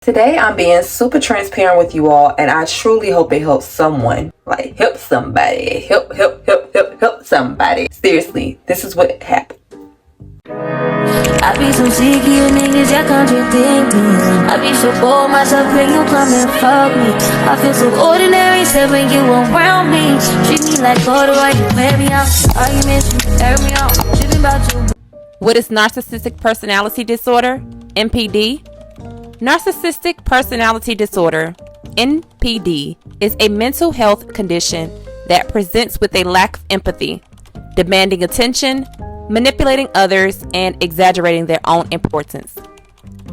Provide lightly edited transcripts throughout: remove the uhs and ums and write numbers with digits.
Today I'm being super transparent with you all, and I truly hope it helps someone. Like, help somebody. Help somebody. Seriously, this is what happened. I be so sick of you niggas, y'all contradict me. I be so bold myself when you come and fuck me. I feel so ordinary, except when you around me. Treat me like water while you wear me out. Arguments, you air me out. Tripping about you. What is narcissistic personality disorder? NPD? Narcissistic personality disorder, NPD, is a mental health condition that presents with a lack of empathy, demanding attention, manipulating others, and exaggerating their own importance.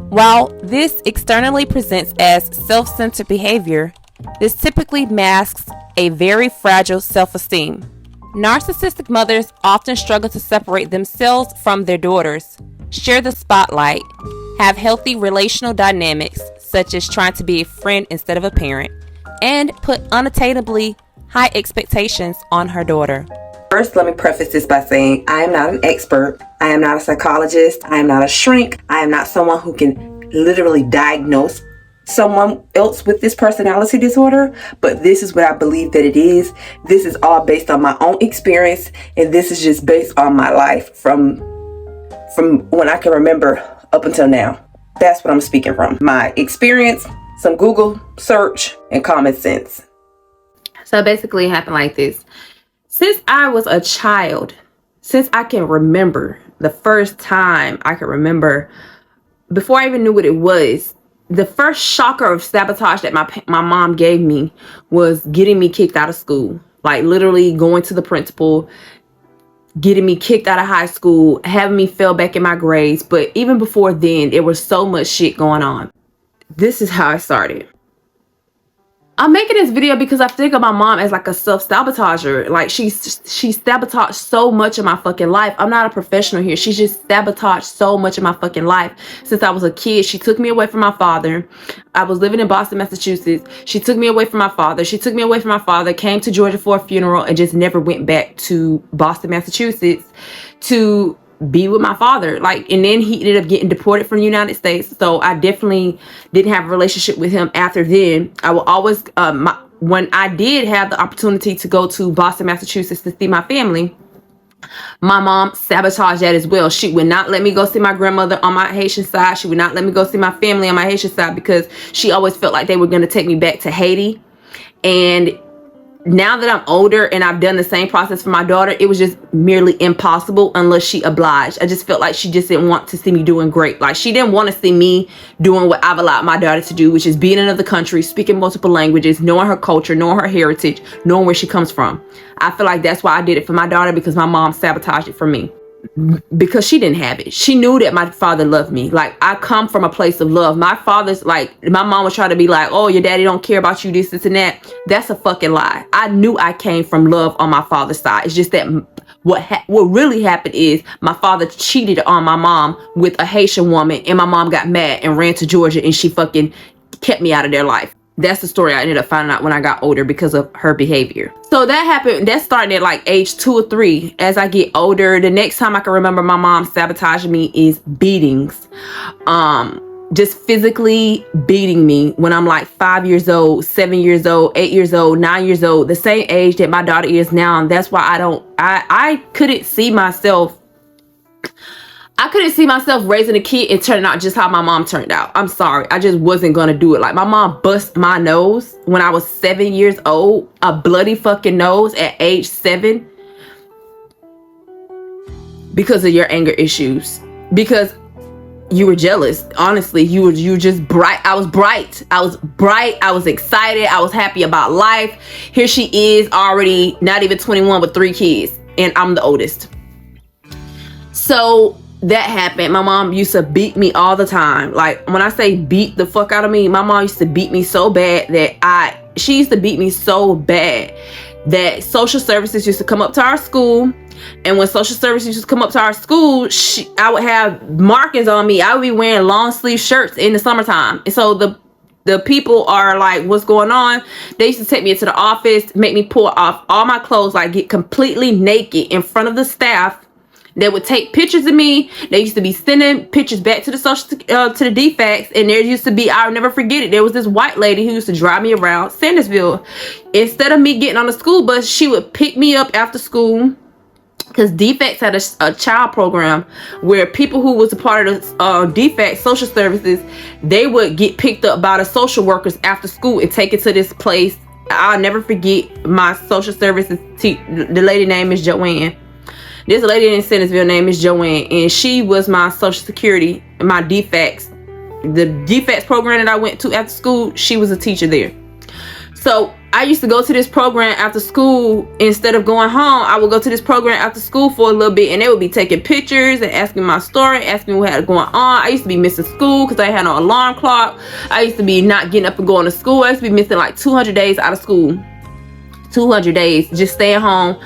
While this externally presents as self-centered behavior, this typically masks a very fragile self-esteem. Narcissistic mothers often struggle to separate themselves from their daughters, share the spotlight, have healthy relational dynamics, such as trying to be a friend instead of a parent, and put unattainably high expectations on her daughter. First, let me preface this by saying I am not an expert. I am not a psychologist. I am not a shrink. I am not someone who can literally diagnose someone else with this personality disorder, but this is what I believe that it is. This is all based on my own experience, and this is just based on my life from when I can remember up until now. That's what I'm speaking from. My experience, some Google search, and common sense. So basically it happened like this. Since I was a child, since I can remember, the first time I can remember, before I even knew what it was, the first shocker of sabotage that my mom gave me was getting me kicked out of school. Like literally going to the principal, getting me kicked out of high school, having me fail back in my grades. But even before then, there was so much shit going on. This is how I started. I'm making this video because I think of my mom as like a self-sabotager. Like she sabotaged so much of my fucking life. I'm not a professional here. She just sabotaged so much of my fucking life. Since I was a kid, she took me away from my father. I was living in Boston, Massachusetts. She took me away from my father. Came to Georgia for a funeral, and just never went back to Boston, Massachusetts to be with my father. Like, and then he ended up getting deported from the United States. So I definitely didn't have a relationship with him after then. I will always, when I did have the opportunity to go to Boston, Massachusetts to see my family, my mom sabotaged that as well. She would not let me go see my grandmother on my Haitian side. She would not let me go see my family on my Haitian side because she always felt like they were going to take me back to Haiti. And now that I'm older and I've done the same process for my daughter, it was just merely impossible unless she obliged. I just felt like she just didn't want to see me doing great. Like she didn't want to see me doing what I've allowed my daughter to do, which is being in another country, speaking multiple languages, knowing her culture, knowing her heritage, knowing where she comes from. I feel like that's why I did it for my daughter, because my mom sabotaged it for me. Because she didn't have it. She knew that my father loved me. Like, I come from a place of love. My father's like, my mom was trying to be like, oh, your daddy don't care about you, this and that. That's a fucking lie. I knew I came from love on my father's side. It's just that what really happened is my father cheated on my mom with a Haitian woman, and my mom got mad and ran to Georgia, and she fucking kept me out of their life. That's the story I ended up finding out when I got older because of her behavior. So that happened. That started at like age 2 or 3. As I get older, the next time I can remember my mom sabotaging me is beatings. Just physically beating me when I'm like 5 years old, 7 years old, 8 years old, 9 years old, the same age that my daughter is now. And that's why I couldn't see myself. I couldn't see myself raising a kid and turning out just how my mom turned out. I'm sorry. I just wasn't going to do it. Like, my mom bust my nose when I was 7 years old. A bloody fucking nose at age 7. Because of your anger issues. Because you were jealous. Honestly, you were just bright. I was bright. I was excited. I was happy about life. Here she is, already not even 21 with 3 kids. And I'm the oldest. So that happened. My mom used to beat me all the time. Like, when I say beat the fuck out of me, my mom used to beat me so bad that she used to beat me so bad that social services used to come up to our school. And when social services used to come up to our school, I would have markings on me. I would be wearing long sleeve shirts in the summertime. And so the people are like, what's going on? They used to take me into the office, make me pull off all my clothes, like get completely naked in front of the staff, They would take pictures of me. They used to be sending pictures back to the to the defects. And there used to be, I'll never forget it, there was this white lady who used to drive me around Sandersville. Instead of me getting on the school bus, she would pick me up after school. Because Defects had a child program where people who was a part of the Defects social services, they would get picked up by the social workers after school and take it to this place. I'll never forget my social services the lady name is Joanne. This lady in Sandersville name is Joanne, and she was my social security, my Defects. The Defects program that I went to after school, she was a teacher there. So I used to go to this program after school. Instead of going home, I would go to this program after school for a little bit, and they would be taking pictures and asking my story, asking what had going on. I used to be missing school because I had no alarm clock. I used to be not getting up and going to school. I used to be missing like 200 days out of school. 200 days just staying home,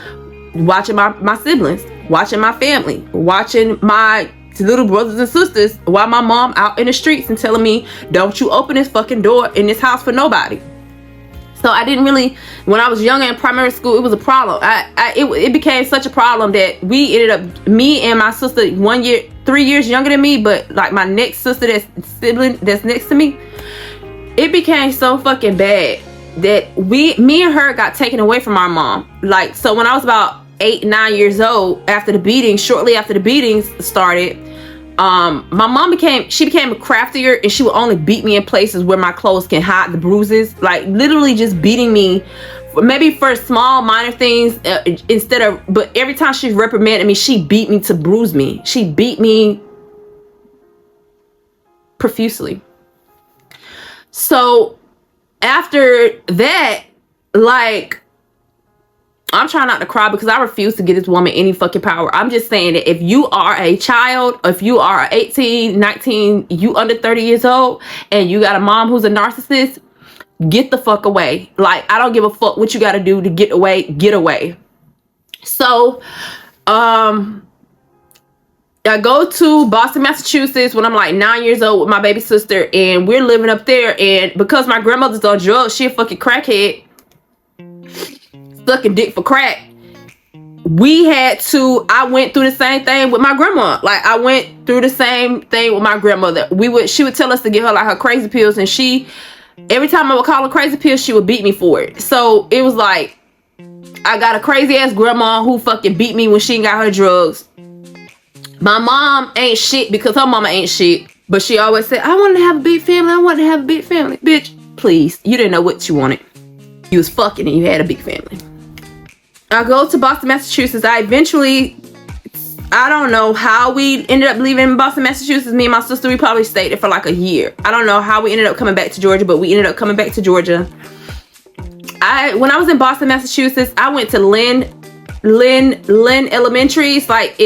watching my siblings, watching my family, watching my little brothers and sisters, while my mom out in the streets and telling me, don't you open this fucking door in this house for nobody. So I didn't really, when I was younger in primary school, it was a problem. It became such a problem that we ended up, me and my sister, 3 years younger than me, but like my next sister that's next to me, it became so fucking bad that me and her got taken away from our mom. Like, so when I was about 8-9 years old, shortly after the beatings started, my mom became a craftier, and she would only beat me in places where my clothes can hide the bruises, like literally just beating me maybe for small minor things, but every time she reprimanded me, she beat me to bruise me. She beat me profusely. So after that, like, I'm trying not to cry because I refuse to give this woman any fucking power. I'm just saying that if you are a child, if you are 18, 19, you under 30 years old, and you got a mom who's a narcissist, get the fuck away. Like, I don't give a fuck what you got to do to get away. Get away. So, I go to Boston, Massachusetts when I'm like 9 years old with my baby sister, and we're living up there. And because my grandmother's on drugs, she a fucking crackhead, sucking dick for crack. I went through the same thing with my grandma. Like, I went through the same thing with my grandmother. She would tell us to give her like her crazy pills, and every time I would call her crazy pills, she would beat me for it. So it was like, I got a crazy ass grandma who fucking beat me when she ain't got her drugs. My mom ain't shit because her mama ain't shit, but she always said, I wanted to have a big family. I wanted to have a big family. Bitch, please. You didn't know what you wanted. You was fucking and you had a big family. I go to Boston, Massachusetts. I don't know how we ended up leaving Boston, Massachusetts. Me and my sister, we probably stayed there for like a year. I don't know how we ended up coming back to Georgia, but we ended up coming back to Georgia. When I was in Boston, Massachusetts, I went to Lynn Elementary. It's like,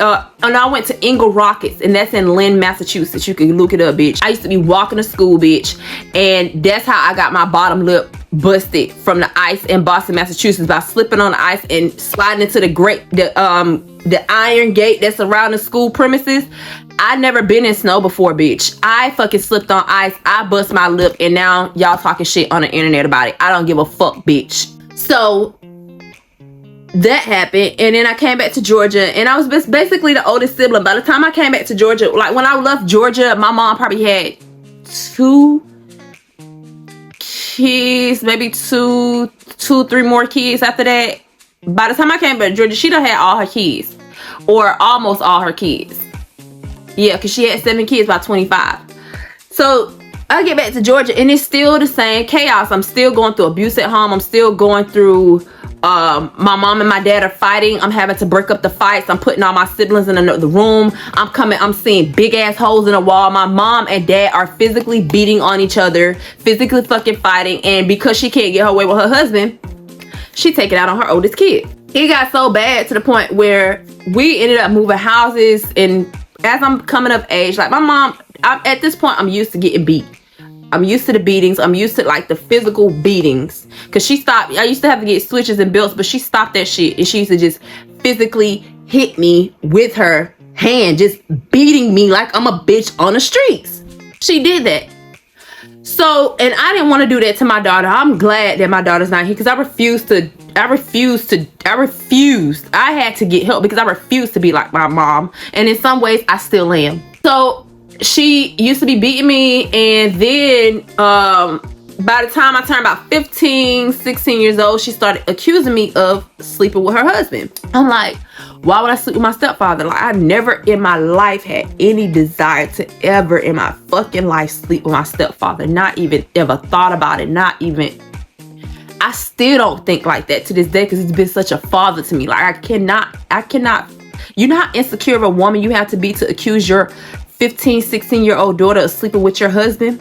and I went to Ingle Rockets, and that's in Lynn, Massachusetts. You can look it up, bitch. I used to be walking to school, bitch, and that's how I got my bottom lip busted from the ice in Boston, Massachusetts, by slipping on the ice and sliding into the iron gate that's around the school premises. I never been in snow before, bitch. I fucking slipped on ice. I bust my lip, and now y'all talking shit on the internet about it. I don't give a fuck, bitch. So that happened, and then I came back to Georgia, and I was basically the oldest sibling. By the time I came back to Georgia, like when I left Georgia, my mom probably had 2 kids, maybe 3 more kids after that. By the time I came back to Georgia, she done had all her kids, or almost all her kids. Yeah, because she had 7 kids by 25. So I get back to Georgia, and it's still the same chaos. I'm still going through abuse at home. I'm still going through, my mom and my dad are fighting. I'm having to break up the fights. I'm putting all my siblings in another room. I'm seeing big ass holes in the wall. My mom and dad are physically beating on each other, physically fucking fighting. And because she can't get her way with her husband, she take it out on her oldest kid. It got so bad to the point where we ended up moving houses. And as I'm coming of age, like my mom, at this point, I'm used to getting beat. I'm used to the beatings. I'm used to like the physical beatings. Cause she stopped. I used to have to get switches and belts, but she stopped that shit. And she used to just physically hit me with her hand, just beating me like I'm a bitch on the streets. She did that. So, and I didn't want to do that to my daughter. I'm glad that my daughter's not here, because I refuse to I had to get help because I refused to be like my mom, and in some ways I still am. So she used to be beating me, and then by the time I turned about 15, 16 years old, she started accusing me of sleeping with her husband. I'm like, why would I sleep with my stepfather? Like, I never in my life had any desire to ever in my fucking life sleep with my stepfather. Not even ever thought about it. Not even. I still don't think like that to this day because he's been such a father to me. Like, I cannot. You know how insecure of a woman you have to be to accuse your 15, 16-year-old daughter of sleeping with your husband?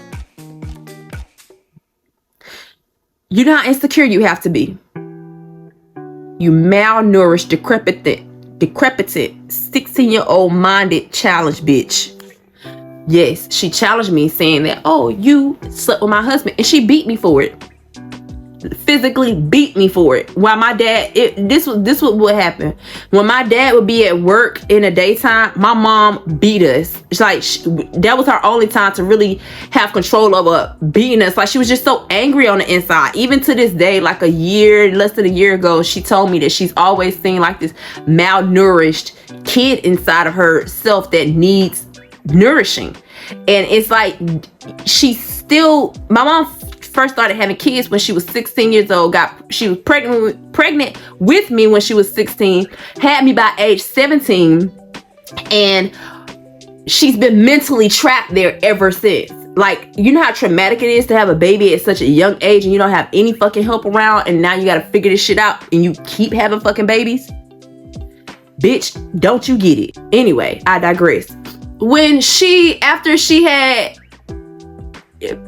You know how insecure you have to be. You malnourished, decrepit 16-year-old minded challenge bitch. Yes, she challenged me saying that, oh, you slept with my husband, and she beat me for it. Physically beat me for it. While my dad, this would happen. When my dad would be at work in the daytime, my mom beat us. It's like that was her only time to really have control over beating us. Like, she was just so angry on the inside. Even to this day, like less than a year ago, she told me that she's always seen like this malnourished kid inside of herself that needs nourishing. And it's like my mom first started having kids when she was 16 years old. She was pregnant with me when she was 16, had me by age 17, and she's been mentally trapped there ever since. Like, you know how traumatic it is to have a baby at such a young age and you don't have any fucking help around, and now you gotta figure this shit out and you keep having fucking babies? Bitch, don't you get it? Anyway, I digress.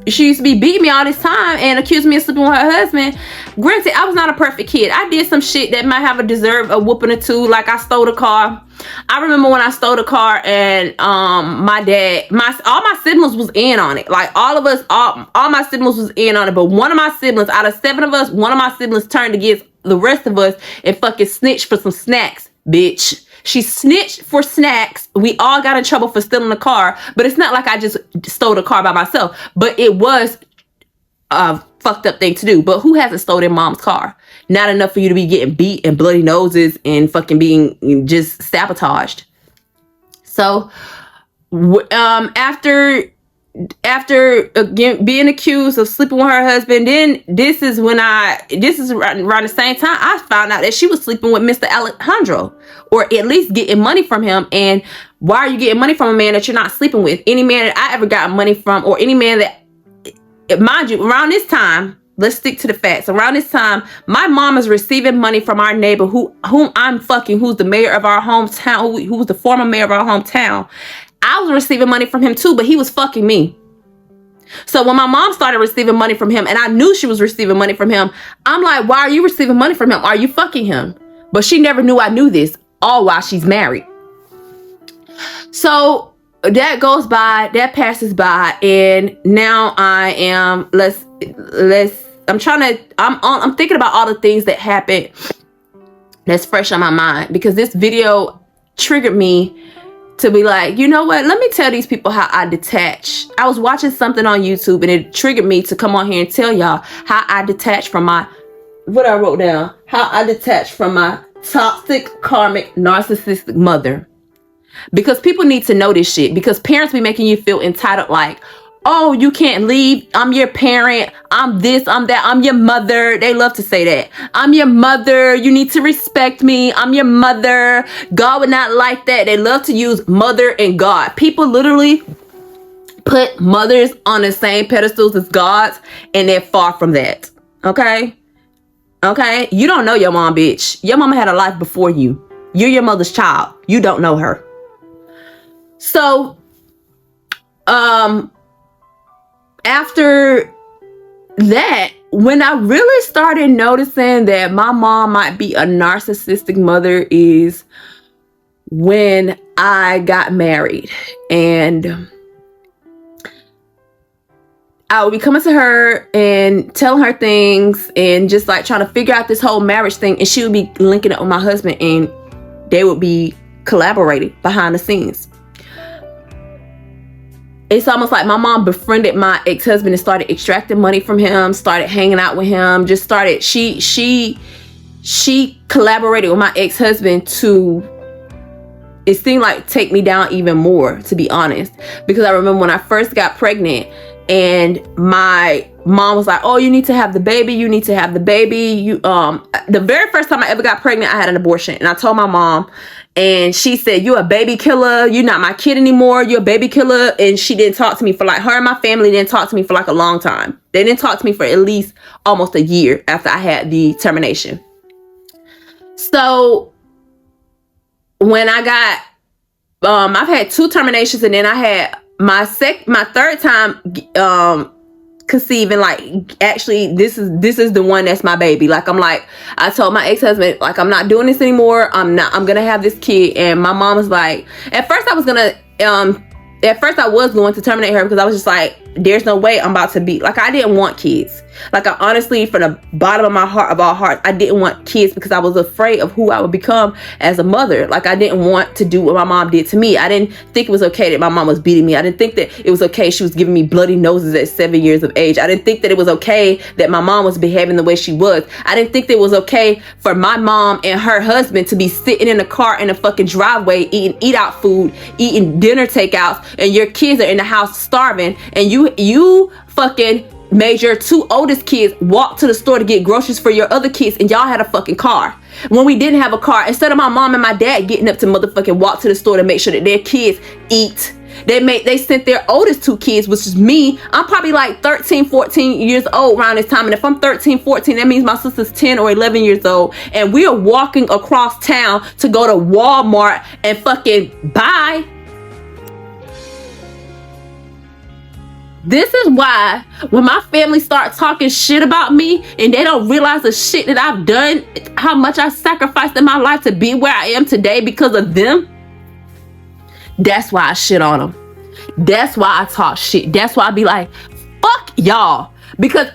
She used to be beating me all this time and accused me of sleeping with her husband. Granted, I was not a perfect kid. I did some shit that might have deserved a whooping or two. Like, I stole a car. I remember when I stole the car, and all my siblings was in on it. Like, all my siblings was in on it. But one of my siblings, out of 7 of us, one of my siblings turned against the rest of us and fucking snitched for some snacks, bitch. She snitched for snacks. We all got in trouble for stealing the car, but it's not like I just stole the car by myself. But it was a fucked up thing to do. But who hasn't stolen their mom's car? Not enough for you to be getting beat and bloody noses and fucking being just sabotaged. So after again being accused of sleeping with her husband, then this is around the same time I found out that she was sleeping with Mr. Alejandro, or at least getting money from him. And why are you getting money from a man that you're not sleeping with? Any man that I ever got money from, or any man that, mind you, around this time, let's stick to the facts. Around this time, my mom is receiving money from our neighbor whom I'm fucking, who's the mayor of our hometown, who was the former mayor of our hometown. I was receiving money from him too, but he was fucking me. So when my mom started receiving money from him, and I knew she was receiving money from him, I'm like, why are you receiving money from him? Are you fucking him? But she never knew I knew this, all while she's married. So that goes by, that passes by, and now I am, I'm thinking about all the things that happened that's fresh on my mind, because this video triggered me to be like, you know what? Let me tell these people how I detach. I was watching something on YouTube and it triggered me to come on here and tell y'all how I detach from how I detach from my toxic, karmic, narcissistic mother. Because people need to know this shit. Because parents be making you feel entitled, like, oh, you can't leave. I'm your parent. I'm this, I'm that. I'm your mother. They love to say that. I'm your mother. You need to respect me. I'm your mother. God would not like that. They love to use mother and God. People literally put mothers on the same pedestals as gods, and they're far from that. Okay? Okay? You don't know your mom, bitch. Your mama had a life before you. You're your mother's child. You don't know her. So, after that, when I really started noticing that my mom might be a narcissistic mother, is when I got married. And I would be coming to her and telling her things and just like trying to figure out this whole marriage thing. And she would be linking up with my husband and they would be collaborating behind the scenes. It's almost like my mom befriended my ex-husband and started extracting money from him, started hanging out with him, just started, she she collaborated with my ex-husband to, it seemed like, take me down even more, to be honest. Because I remember when I first got pregnant and my mom was like, oh, you need to have the baby, you need to have the baby. The very first time I ever got pregnant, I had an abortion. And I told my mom, and she said, you a baby killer, you're not my kid anymore, you're a baby killer. And she didn't talk to me for like, her and my family didn't talk to me for like a long time. They didn't talk to me for at least almost a year after I had the termination. So when I got, I've had 2 terminations, and then I had my third time conceiving. Like, actually, this is the one that's my baby. Like, I'm like, I told my ex-husband, like, I'm not doing this anymore. I'm gonna have this kid. And my mom was like, at first I was going to terminate her, because I was just like, there's no way I'm about to be, like, I didn't want kids. Like, I honestly, from the bottom of my heart, of all hearts, I didn't want kids, because I was afraid of who I would become as a mother. Like, I didn't want to do what my mom did to me. I didn't think it was okay that my mom was beating me. I didn't think that it was okay she was giving me bloody noses at 7 years of age. I didn't think that it was okay that my mom was behaving the way she was. I didn't think that it was okay for my mom and her husband to be sitting in the car in the fucking driveway eating eat out food, eating dinner takeouts, and your kids are in the house starving, and you fucking made your 2 oldest kids walk to the store to get groceries for your other kids, and y'all had a fucking car. When we didn't have a car, instead of my mom and my dad getting up to motherfucking walk to the store to make sure that their kids eat, they sent their oldest 2 kids, which is me. I'm probably like 13, 14 years old around this time. And if I'm 13, 14, that means my sister's 10 or 11 years old. And we are walking across town to go to Walmart and fucking buy. This is why when my family starts talking shit about me and they don't realize the shit that I've done, how much I sacrificed in my life to be where I am today because of them, that's why I shit on them. That's why I talk shit. That's why I be like, fuck y'all. Because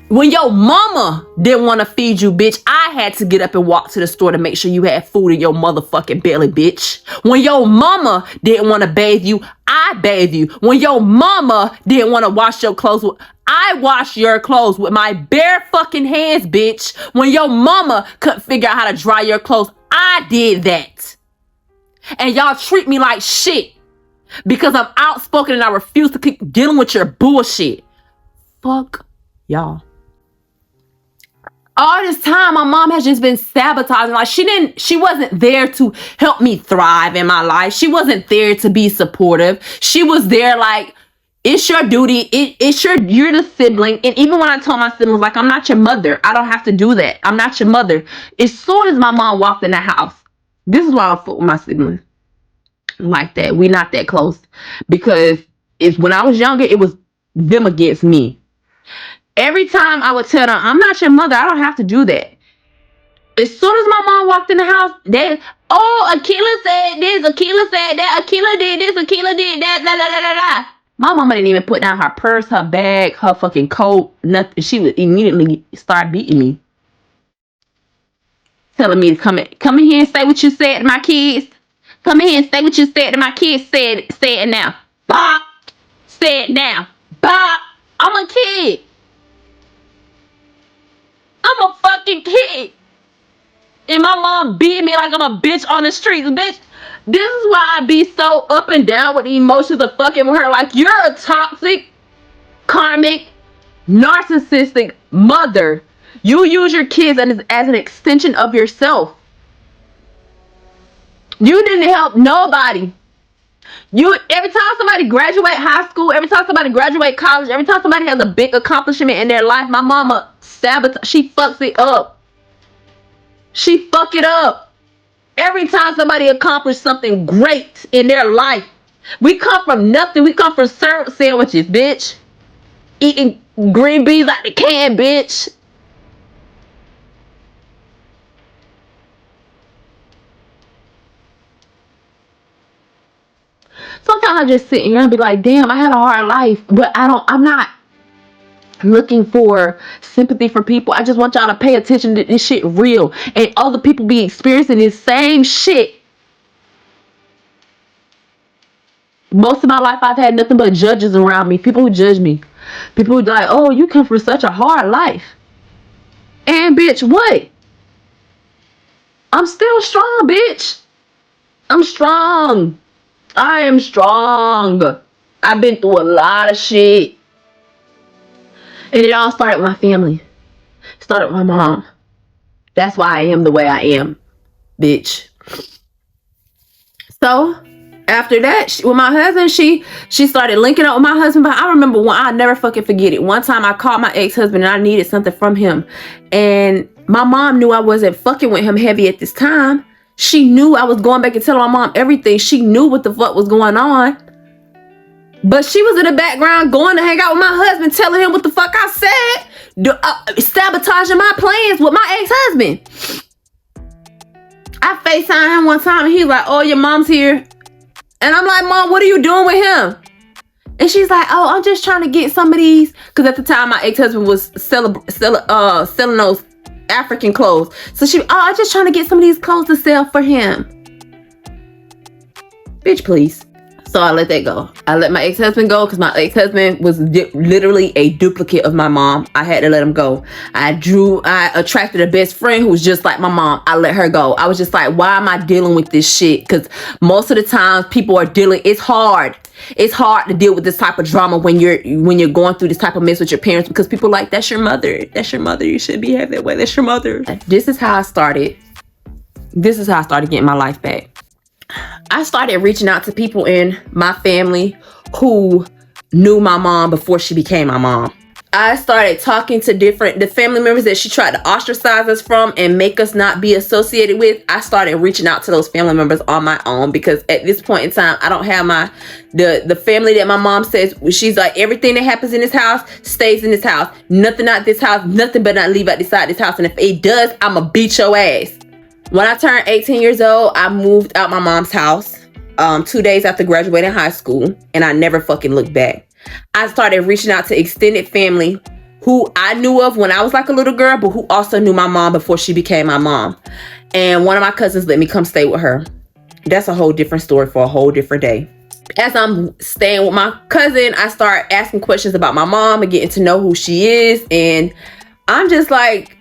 when your mama didn't want to feed you, bitch, I had to get up and walk to the store to make sure you had food in your motherfucking belly, bitch. When your mama didn't want to bathe you, I bathed you. When your mama didn't want to wash your clothes, I washed your clothes with my bare fucking hands, bitch. When your mama couldn't figure out how to dry your clothes, I did that. And y'all treat me like shit because I'm outspoken and I refuse to keep dealing with your bullshit. Fuck y'all. All this time, my mom has just been sabotaging. Like, she wasn't there to help me thrive in my life. She wasn't there to be supportive. She was there like, it's your duty. You're the sibling. And even when I told my siblings, like, I'm not your mother. I don't have to do that. I'm not your mother. As soon as my mom walked in the house, this is why I fuck with my siblings like that. We not that close. Because when I was younger, it was them against me. Every time I would tell them, I'm not your mother, I don't have to do that. As soon as my mom walked in the house, Akiela said this, Akiela said that, Akiela did this, Akiela did that, da da da da da. My mama didn't even put down her purse, her bag, her fucking coat, nothing. She would immediately start beating me. Telling me to come in here and say what you said to my kids. Come in here and say what you said to my kids. Say it now. Bop. Say it now. Bop. I'm a kid. I'm a fucking kid. And my mom beat me like I'm a bitch on the streets. Bitch, this is why I be so up and down with the emotions of fucking with her. Like, you're a toxic, karmic, narcissistic mother. You use your kids as an extension of yourself. You didn't help nobody. Every time somebody graduate high school, every time somebody graduate college, every time somebody has a big accomplishment in their life, my mama sabotage. She fucks it up. She fuck it up. Every time somebody accomplishes something great in their life, we come from nothing. We come from syrup sandwiches, bitch. Eating green beans out the can, bitch. Sometimes I just sit here and be like, damn, I had a hard life, but I'm not looking for sympathy from people. I just want y'all to pay attention to this shit real. And other people be experiencing this same shit. Most of my life, I've had nothing but judges around me. People who judge me. People who like, oh, you come from such a hard life. And bitch, what? I'm still strong, bitch. I'm strong. I am strong. I've been through a lot of shit. And it all started with my family. It started with my mom. That's why I am the way I am, bitch. So after that, with my husband, she started linking up with my husband. But I remember one, I'll never fucking forget it. One time I called my ex-husband and I needed something from him. And my mom knew I wasn't fucking with him heavy at this time. She knew I was going back and telling my mom everything. She knew what the fuck was going on. But she was in the background going to hang out with my husband, telling him what the fuck I said, sabotaging my plans with my ex-husband. I FaceTimed him one time and he's like, oh, your mom's here. And I'm like, Mom, what are you doing with him? And she's like, oh, I'm just trying to get some of these. Because at the time, my ex-husband was selling those African clothes. So I'm just trying to get some of these clothes to sell for him. Bitch, please. So I let that go. I let my ex-husband go because my ex-husband was literally a duplicate of my mom. I had to let him go. I attracted a best friend who was just like my mom. I let her go. I was just like, why am I dealing with this shit? Because most of the times people are dealing, it's hard. It's hard to deal with this type of drama when you're going through this type of mess with your parents, because people are like, that's your mother. That's your mother. You shouldn't behave that way. That's your mother. This is how I started getting my life back. I started reaching out to people in my family who knew my mom before she became my mom. I started talking to the family members that she tried to ostracize us from and make us not be associated with. I started reaching out to those family members on my own, because at this point in time, I don't have the family that my mom says, she's like, everything that happens in this house stays in this house. Nothing out this house, nothing but not leave outside this house. And if it does, I'ma beat your ass. When I turned 18 years old, I moved out my mom's house 2 days after graduating high school, and I never fucking looked back. I started reaching out to extended family who I knew of when I was like a little girl, but who also knew my mom before she became my mom. And one of my cousins let me come stay with her. That's a whole different story for a whole different day. As I'm staying with my cousin, I start asking questions about my mom and getting to know who she is. And I'm just like,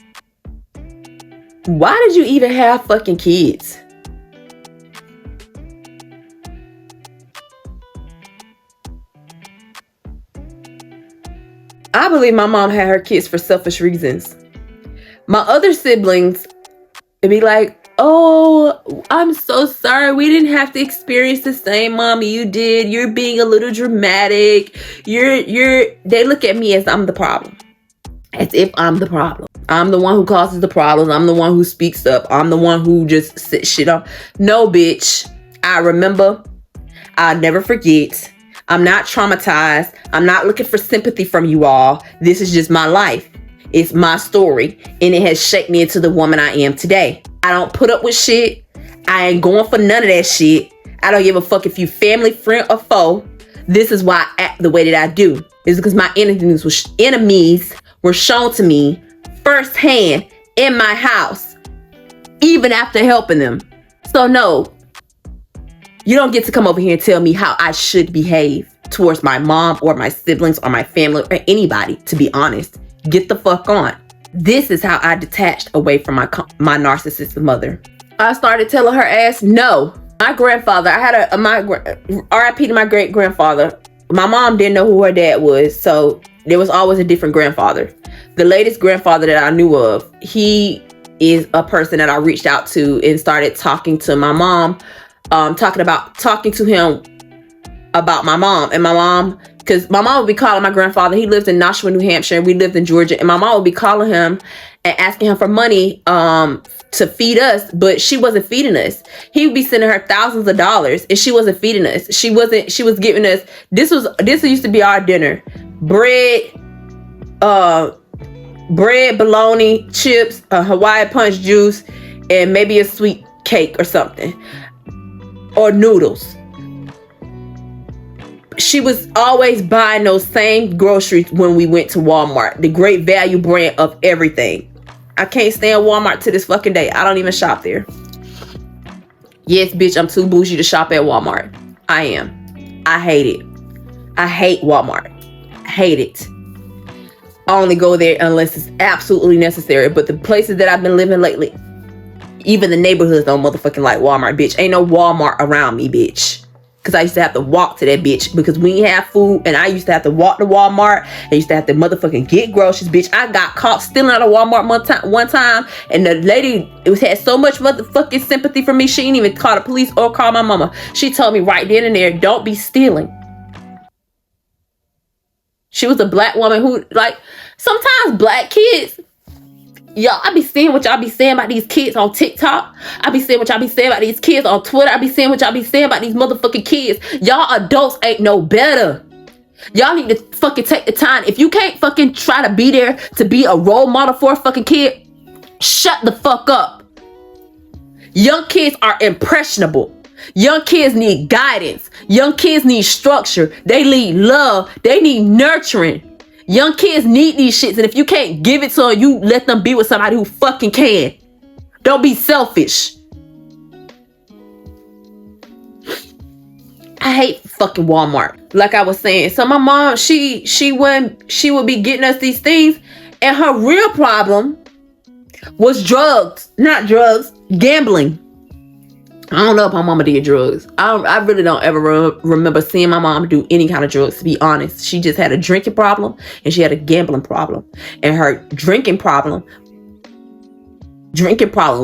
why did you even have fucking kids? I believe my mom had her kids for selfish reasons. My other siblings would be like, oh, I'm so sorry. We didn't have to experience the same mommy you did. You're being a little dramatic. They look at me as I'm the problem. As if I'm the problem. I'm the one who causes the problems. I'm the one who speaks up. I'm the one who just sits shit off. No, bitch. I remember. I'll never forget. I'm not traumatized. I'm not looking for sympathy from you all. This is just my life. It's my story. And it has shaped me into the woman I am today. I don't put up with shit. I ain't going for none of that shit. I don't give a fuck if you family, friend, or foe. This is why I act the way that I do. It's because my enemies were shown to me firsthand in my house, even after helping them. So no, you don't get to come over here and tell me how I should behave towards my mom or my siblings or my family or anybody, to be honest. Get the fuck on. This is how I detached away from my narcissistic mother. I started telling her ass no. My grandfather, I had RIP to my great grandfather. My mom didn't know who her dad was, so there was always a different grandfather. The latest grandfather that I knew of, he is a person that I reached out to and started talking to my mom, talking to him about my mom. And my mom, because my mom would be calling my grandfather. He lives in Nashua, New Hampshire, and we lived in Georgia. And my mom would be calling him and asking him for money to feed us, but she wasn't feeding us. He would be sending her thousands of dollars, and she wasn't feeding us. She was giving us, this used to be our dinner. Bread, bologna, chips, a Hawaii punch juice, and maybe a sweet cake or something. Or noodles. She was always buying those same groceries when we went to Walmart. The great value brand of everything. I can't stand Walmart to this fucking day. I don't even shop there. Yes, bitch, I'm too bougie to shop at Walmart. I am. I hate it. I hate Walmart. I hate it. I only go there unless it's absolutely necessary. But the places that I've been living lately, Even the neighborhoods don't motherfucking like Walmart, bitch. Ain't no Walmart around me, bitch. Because I used to have to walk to that bitch. Because we didn't have food. And I used to have to walk to Walmart. I used to have to motherfucking get groceries, bitch. I got caught stealing out of Walmart one time. And the lady had so much motherfucking sympathy for me. She didn't even call the police or call my mama. She told me right then and there, don't be stealing. She was a black woman who, like, sometimes black kids, y'all, I be seeing what y'all be saying about these kids on TikTok. I be seeing what y'all be saying about these kids on Twitter. I be seeing what y'all be saying about these motherfucking kids. Y'all adults ain't no better. Y'all need to fucking take the time. If you can't fucking try to be there to be a role model for a fucking kid, shut the fuck up. Young kids are impressionable. Young kids need guidance. Young kids need structure. They need love. They need nurturing. Young kids need these shits. And if you can't give it to them, you let them be with somebody who fucking can. Don't be selfish. I hate fucking Walmart. Like I was saying. So my mom, she would be getting us these things. And her real problem was drugs. Not drugs. Gambling. I don't know if my mama did drugs. I really don't ever remember seeing my mom do any kind of drugs, to be honest. She just had a drinking problem and she had a gambling problem. And her drinking problem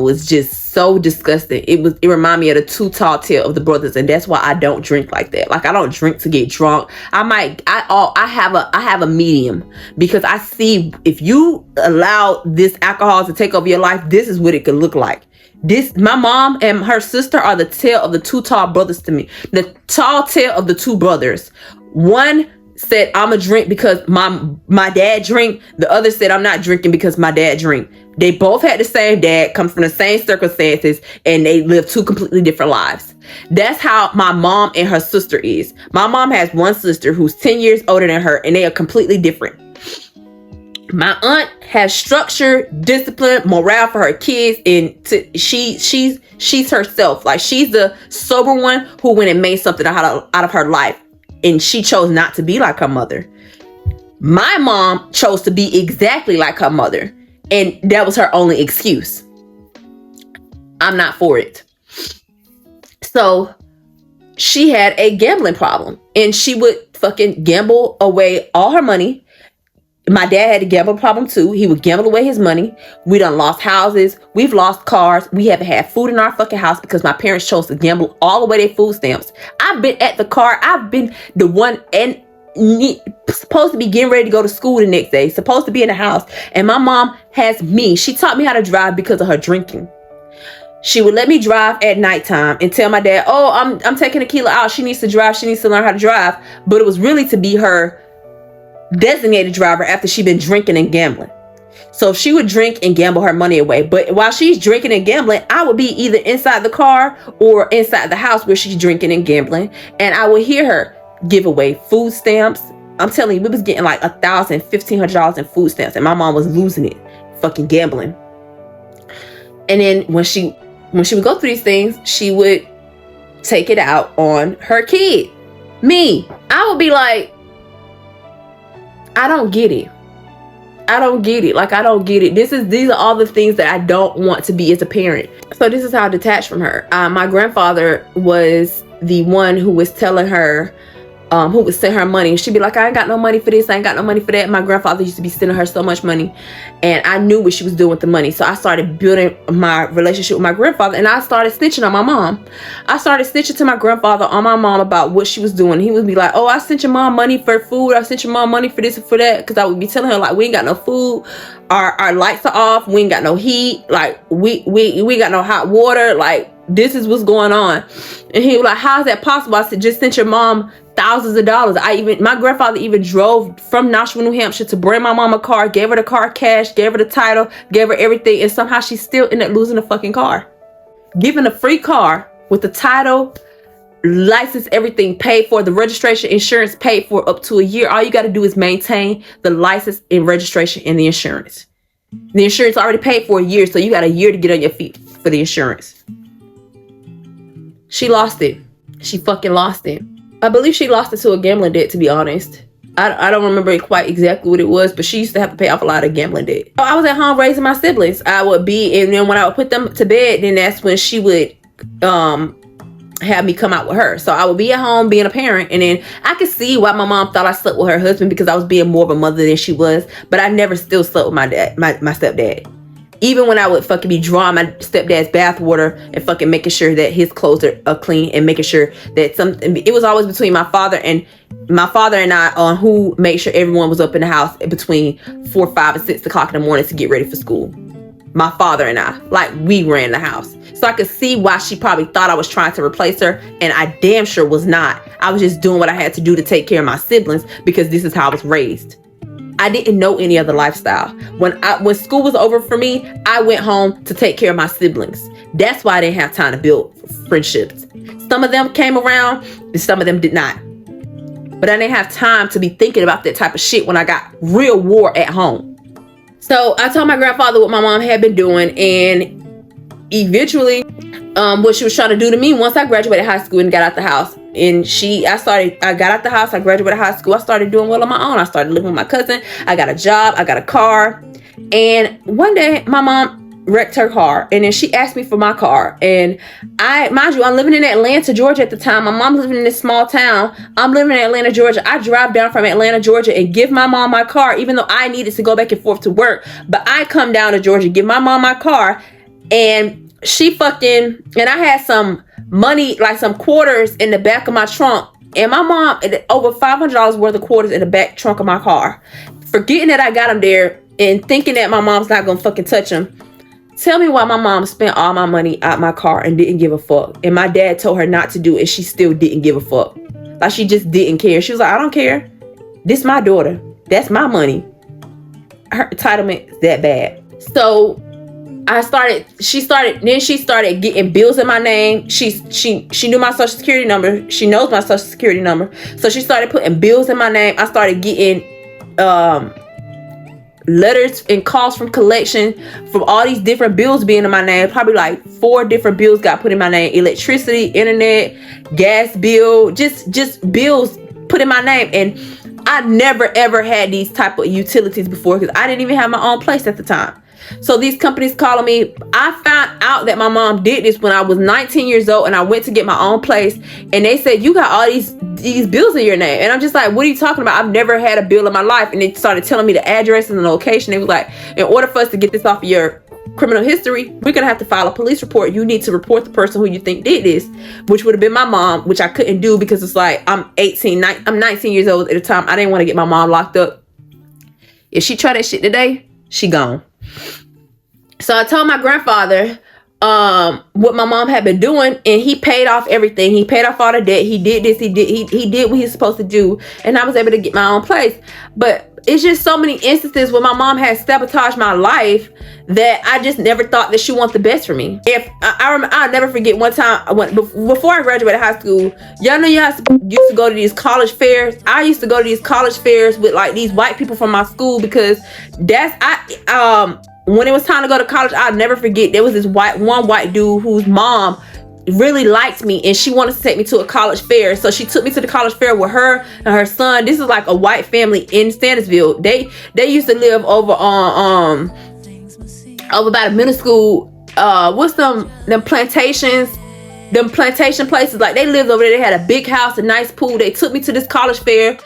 was just so disgusting. It reminded me of the Too Tall Tale of the Brothers, and that's why I don't drink like that. Like, I don't drink to get drunk. I have a medium, because I see if you allow this alcohol to take over your life, this is what it could look like. My mom and her sister are the tale of the two tall brothers to me. The tall tale of the two brothers. One said, I'm a drink because my dad drink. The other said, I'm not drinking because my dad drink. They both had the same dad, come from the same circumstances, and they live two completely different lives. That's how my mom and her sister is. My mom has one sister who's 10 years older than her, and they are completely different. My aunt has structure, discipline, morale for her kids, and she's herself. Like, she's the sober one who went and made something out of her life, and she chose not to be like her mother. My mom chose to be exactly like her mother, and that was her only excuse. I'm not for it. So she had a gambling problem, and she would fucking gamble away all her money. My dad had a gambling problem too. He would gamble away his money. We done lost houses. We've lost cars. We haven't had food in our fucking house because my parents chose to gamble all away their food stamps. I've been at the car. I've been the one and supposed to be getting ready to go to school the next day. Supposed to be in the house. And my mom has me. She taught me how to drive because of her drinking. She would let me drive at nighttime and tell my dad, oh, I'm taking Akiela out. She needs to drive. She needs to learn how to drive. But it was really to be her designated driver after she'd been drinking and gambling. So she would drink and gamble her money away. But while she's drinking and gambling, I would be either inside the car or inside the house where she's drinking and gambling. And I would hear her give away food stamps. I'm telling you, we was getting like $1,000, $1,500 in food stamps, and my mom was losing it, fucking gambling. And then when she would go through these things, she would take it out on her kid, me. I would be like, I don't get it. I don't get it. Like, I don't get it. These are all the things that I don't want to be as a parent. So this is how I detached from her. My grandfather was the one who was telling her, who would send her money. She'd be like, I ain't got no money for this. I ain't got no money for that. My grandfather used to be sending her so much money, and I knew what she was doing with the money. So I started building my relationship with my grandfather, and I started snitching on my mom. I started snitching to my grandfather on my mom about what she was doing. He would be like, oh, I sent your mom money for food. I sent your mom money for this and for that. Because I would be telling her, like, we ain't got no food. Our lights are off. We ain't got no heat. Like, we got no hot water. Like, this is what's going on. And he was like, how is that possible? I said, just sent your mom thousands of dollars. My grandfather even drove from Nashua, New Hampshire to bring my mom a car, gave her the car cash, gave her the title, gave her everything, and somehow she still ended up losing the fucking car. Given a free car with the title, license, everything paid for, the registration, insurance paid for up to a year. All you got to do is maintain the license and registration and the insurance. The insurance already paid for a year, so you got a year to get on your feet for the insurance. She lost it. She fucking lost it. I believe she lost it to a gambling debt, to be honest. I don't remember quite exactly what it was, but she used to have to pay off a lot of gambling debt. I was at home raising my siblings. I would be, and then when I would put them to bed, then that's when she would have me come out with her. So I would be at home being a parent, and then I could see why my mom thought I slept with her husband, because I was being more of a mother than she was. But I never still slept with my dad, my stepdad. Even when I would fucking be drawing my stepdad's bathwater and fucking making sure that his clothes are clean, and making sure that it was always between my father and I on who made sure everyone was up in the house between 4, 5, and 6 o'clock in the morning to get ready for school. My father and I, like, we ran the house. So I could see why she probably thought I was trying to replace her, and I damn sure was not. I was just doing what I had to do to take care of my siblings, because this is how I was raised. I didn't know any other lifestyle. When school was over for me, I went home to take care of my siblings. That's why I didn't have time to build friendships. Some of them came around and some of them did not. But I didn't have time to be thinking about that type of shit when I got real war at home. So I told my grandfather what my mom had been doing, and eventually what she was trying to do to me once I graduated high school and got out the house. And I got out the house, I graduated high school, I started doing well on my own. I started living with my cousin, I got a job, I got a car. And one day my mom wrecked her car, and then she asked me for my car. And mind you, I'm living in Atlanta, Georgia at the time. My mom's living in this small town. I'm living in Atlanta, Georgia. I drive down from Atlanta, Georgia, and give my mom my car, even though I needed to go back and forth to work. But I come down to Georgia, give my mom my car, and and I had some money, like some quarters in the back of my trunk. And my mom, over $500 worth of quarters in the back trunk of my car. Forgetting that I got them there and thinking that my mom's not gonna fucking touch them. Tell me why my mom spent all my money out my car and didn't give a fuck. And my dad told her not to do it, and she still didn't give a fuck. Like, she just didn't care. She was like, I don't care. This my daughter. That's my money. Her entitlement is that bad. So she started getting bills in my name. She knew my social security number. She knows my social security number. So she started putting bills in my name. I started getting letters and calls from collection from all these different bills being in my name. Probably like 4 different bills got put in my name: electricity, internet, gas bill, just bills put in my name. And I never ever had these type of utilities before, because I didn't even have my own place at the time. So these companies calling me. I found out that my mom did this when I was 19 years old, and I went to get my own place, and they said, you got all these bills in your name. And I'm just like, what are you talking about? I've never had a bill in my life. And they started telling me the address and the location. They was like, in order for us to get this off of your criminal history, we're gonna have to file a police report. You need to report the person who you think did this, which would have been my mom, which I couldn't do because it's like, I'm 19 years old at the time. I didn't want to get my mom locked up. If she try that shit today, she gone. So I told my grandfather what my mom had been doing, and he paid off everything. He paid off all the debt. He did this. He did what he was supposed to do, and I was able to get my own place. But it's just so many instances where my mom has sabotaged my life that I just never thought that she wanted the best for me. I'll never forget one time before I graduated high school. Y'all know used to go to these college fairs. I used to go to these college fairs with like these white people from my school, because when it was time to go to college, I'll never forget, there was this one white dude whose mom really liked me, and she wanted to take me to a college fair. So she took me to the college fair with her and her son. This is like a white family in Stannisville. They used to live over on over by the middle school. What's them plantations? Them plantation places, like they lived over there. They had a big house, a nice pool. They took me to this college fair,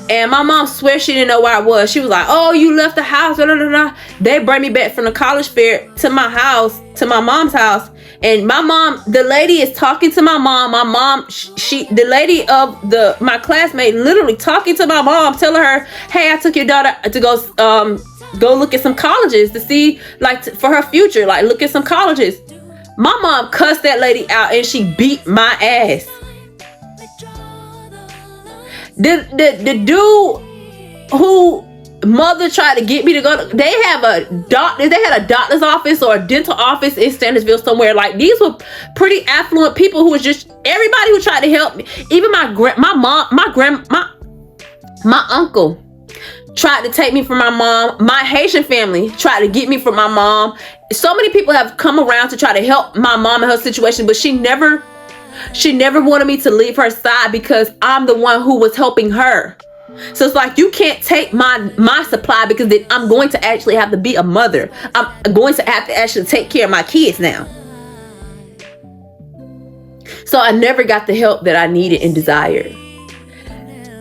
and my mom swear she didn't know where I was. She was like, oh, you left the house, blah, blah, blah. They brought me back from the college fair to my house, to my mom's house. And my mom, the lady is talking to my mom. My mom, the lady of my classmate, literally talking to my mom, telling her, hey, I took your daughter to go look at some colleges to see, like, for her future, like look at some colleges. My mom cussed that lady out, and she beat my ass. The dude who mother tried to get me to go, they had a doctor's office or a dental office in Stannisville somewhere. Like, these were pretty affluent people who was just, everybody who tried to help me. Even my uncle tried to take me from my mom. My Haitian family tried to get me from my mom. So many people have come around to try to help my mom in her situation, but she never wanted me to leave her side, because I'm the one who was helping her. So it's like, you can't take my supply, because then I'm going to actually have to be a mother. I'm going to have to actually take care of my kids now. So I never got the help that I needed and desired.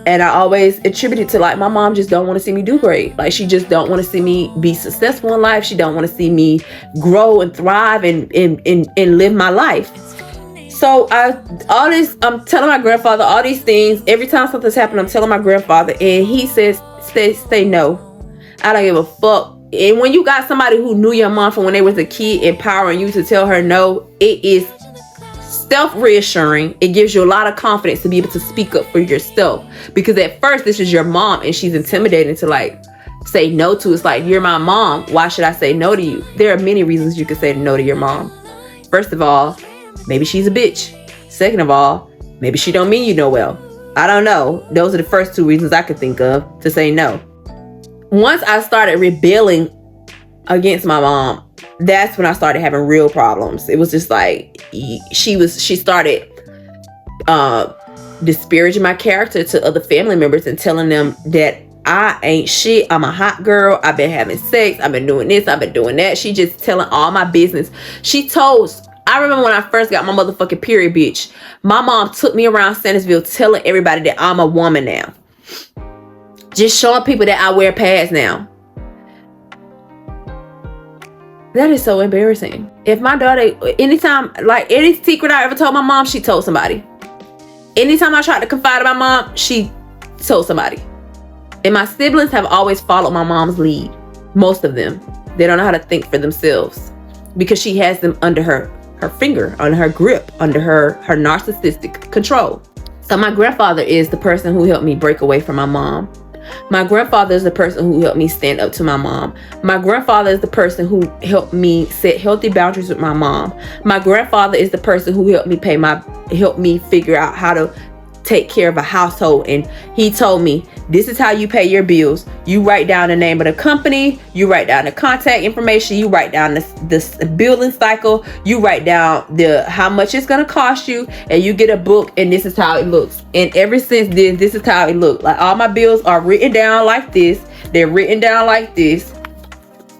And I always attribute it to, like, my mom just don't want to see me do great. Like, she just don't want to see me be successful in life. She don't want to see me grow and thrive and live my life. So I'm telling my grandfather all these things. Every time something's happened, I'm telling my grandfather, and he says, stay no. I don't give a fuck. And when you got somebody who knew your mom from when they was a kid, empowering you to tell her no, it is self-reassuring. It gives you a lot of confidence to be able to speak up for yourself, because at first this is your mom and she's intimidating to, like, say no to. It's like, you're my mom, why should I say no to you? There are many reasons you could say no to your mom. First of all, maybe she's a bitch. Second of all, maybe she don't mean you no well. I don't know. Those are the first two reasons I could think of to say no. Once I started rebelling against my mom, that's when I started having real problems. It was just like, she started disparaging my character to other family members and telling them that I ain't shit. I'm a hot girl. I've been having sex. I've been doing this. I've been doing that. She just telling all my business. I remember when I first got my motherfucking period, bitch. My mom took me around Sandersville telling everybody that I'm a woman now. Just showing people that I wear pads now. That is so embarrassing. If my daughter, anytime, like, any secret I ever told my mom, she told somebody. Anytime I tried to confide in my mom, she told somebody. And my siblings have always followed my mom's lead. Most of them. They don't know how to think for themselves, because she has them under her finger, under her grip, under her narcissistic control. So my grandfather is the person who helped me break away from my mom. My grandfather is the person who helped me stand up to my mom. My grandfather is the person who helped me set healthy boundaries with my mom. My grandfather is the person who helped me figure out how to take care of a household. And he told me, this is how you pay your bills. You write down the name of the company, you write down the contact information, you write down the billing cycle, you write down how much it's gonna cost you, and you get a book, and this is how it looks. And ever since then, this is how it looked. Like, all my bills are written down like this. They're written down like this.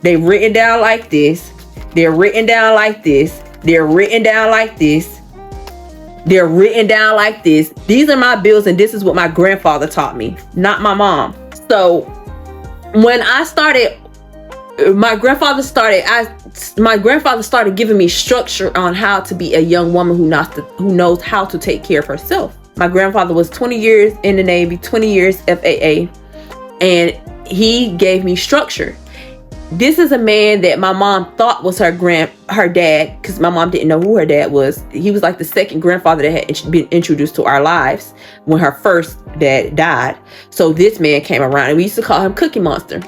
They're written down like this. They're written down like this. They're written down like this. They're written down like this. These are my bills, and this is what my grandfather taught me, not my mom. So when I started, my grandfather started giving me structure on how to be a young woman who knows how to take care of herself. My grandfather was 20 years in the Navy, 20 years FAA, and he gave me structure. This is a man that my mom thought was her dad, because my mom didn't know who her dad was. He was like the second grandfather that had been introduced to our lives when her first dad died. So this man came around, and we used to call him Cookie Monster.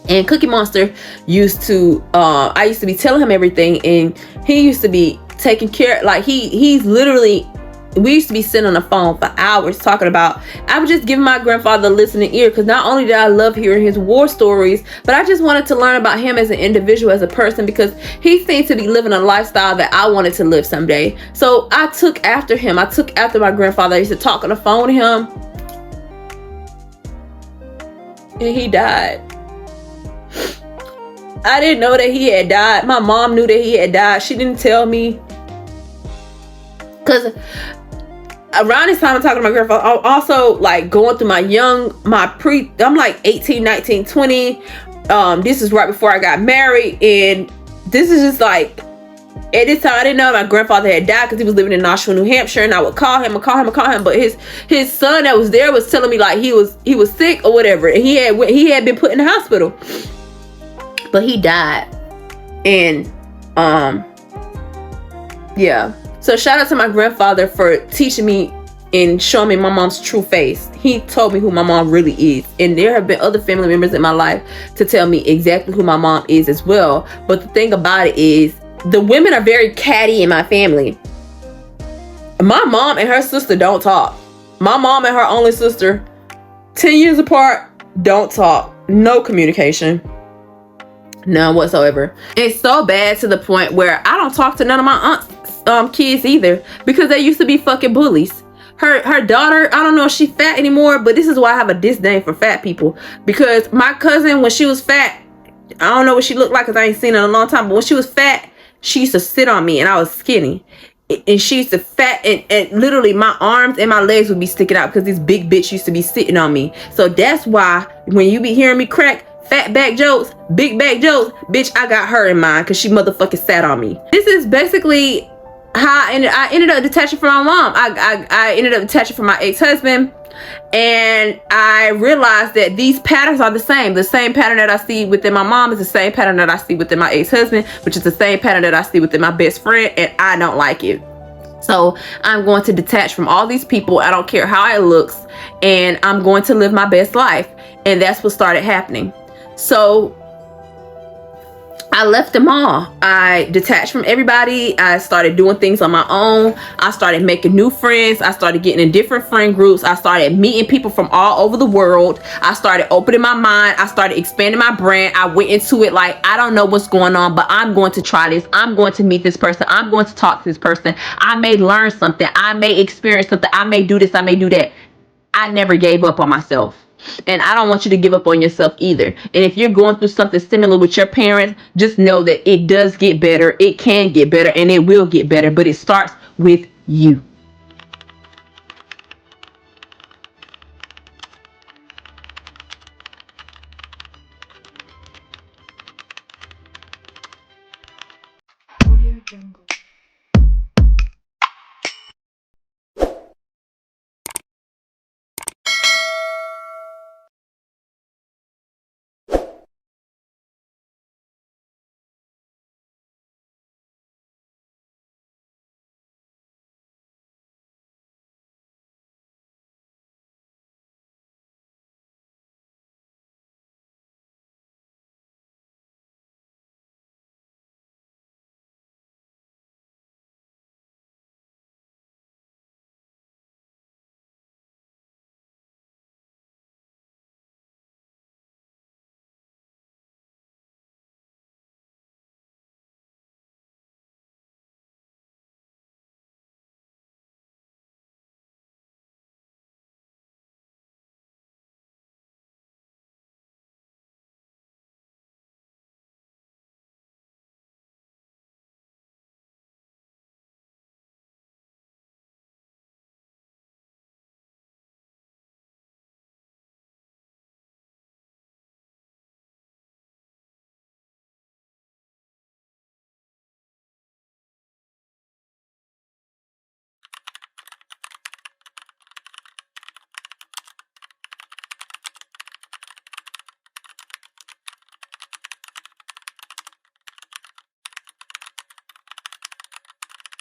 And Cookie Monster used to, I used to be telling him everything, and he used to be taking care, like he's literally, we used to be sitting on the phone for hours talking about, I was just giving my grandfather a listening ear, because not only did I love hearing his war stories, but I just wanted to learn about him as an individual, as a person, because he seemed to be living a lifestyle that I wanted to live someday. So I took after him. I took after my grandfather. I used to talk on the phone to him, and he died. I didn't know that he had died. My mom knew that he had died. She didn't tell me, because around this time I'm talking to my grandfather, I'm also like going through I'm like 18, 19, 20. This is right before I got married, and this is just like, at this time I didn't know my grandfather had died, because he was living in Nashua, New Hampshire, and I would call him, but his son that was there was telling me like he was sick or whatever, and he had been put in the hospital, but he died. And yeah. So shout out to my grandfather for teaching me and showing me my mom's true face. He told me who my mom really is. And there have been other family members in my life to tell me exactly who my mom is as well. But the thing about it is, the women are very catty in my family. My mom and her sister don't talk. My mom and her only sister, 10 years apart, don't talk. No communication. None whatsoever. It's so bad to the point where I don't talk to none of my aunts kids either, because they used to be fucking bullies. her daughter, I don't know if she's fat anymore, but this is why I have a disdain for fat people. Because my cousin, when she was fat, I don't know what she looked like because I ain't seen her in a long time, but when she was fat, she used to sit on me and I was skinny. And she used to fat, and literally my arms and my legs would be sticking out because this big bitch used to be sitting on me. So that's why when you be hearing me crack fat back jokes, big back jokes, bitch, I got her in mind because she motherfucking sat on me. This is basically how I ended up detaching from my mom. I ended up detaching from my ex-husband, and I realized that these patterns are the same. The same pattern that I see within my mom is the same pattern that I see within my ex-husband, which is the same pattern that I see within my best friend, and I don't like it. So I'm going to detach from all these people. I don't care how it looks, and I'm going to live my best life. And that's what started happening. So I left them all. I detached from everybody. I started doing things on my own. I started making new friends. I started getting in different friend groups. I started meeting people from all over the world. I started opening my mind. I started expanding my brand. I went into it like, I don't know what's going on, but I'm going to try this. I'm going to meet this person. I'm going to talk to this person. I may learn something. I may experience something. I may do this. I may do that. I never gave up on myself. And I don't want you to give up on yourself either. And if you're going through something similar with your parents, just know that it does get better. It can get better, and it will get better. But it starts with you. Audio Jungle.